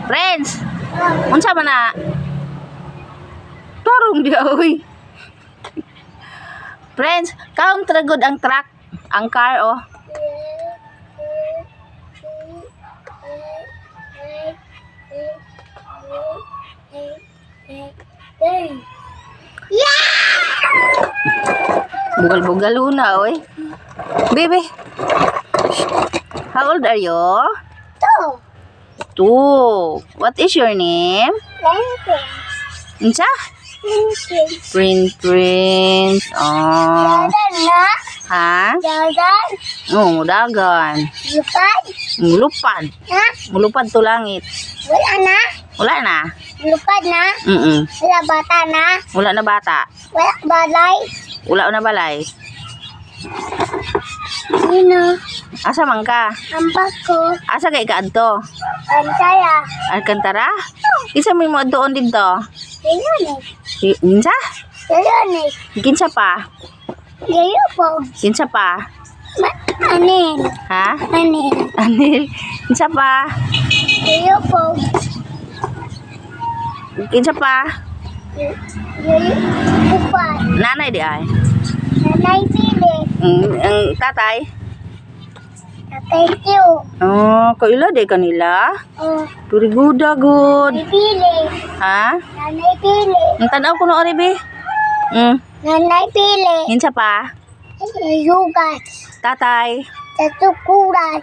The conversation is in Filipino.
Friends, unsa man na? Tarong dia oy. Friends, kaong tragod ang truck, ang car oh. Bugal-bugal una oy. Baby. How old are you? 2. What is your name? Unsa? Prince. Oh. Ha? Oh, dagan. Mulupad. Mulupad to langit. Wala na. Lupad na? Wala bata na? Wala na bata. Wala balay? Wala na balay. Sino? Asa man ka? Ampak ko. Asa kay ka adto? Antaya. Alcantara? Isa mo mo doon dito. Gayon Kinsa? eh. Kinsa pa? Gayon po. Kinsa pa? Anil. Ha? Anil. Anil. Kinsa pa? Gayon po. Kinsa pa? Gayon. Upad. Nanay di ay. Nanay pili. Ang tatay? Thank you. Oh, kaila di kanila? Oh. Turiguda good. Nanay pili. Ha? Nanay pili. Ang tanaw ko no oribe. Nanay pili. Kinsa pa? Yugat. Tatay. Tatukuran.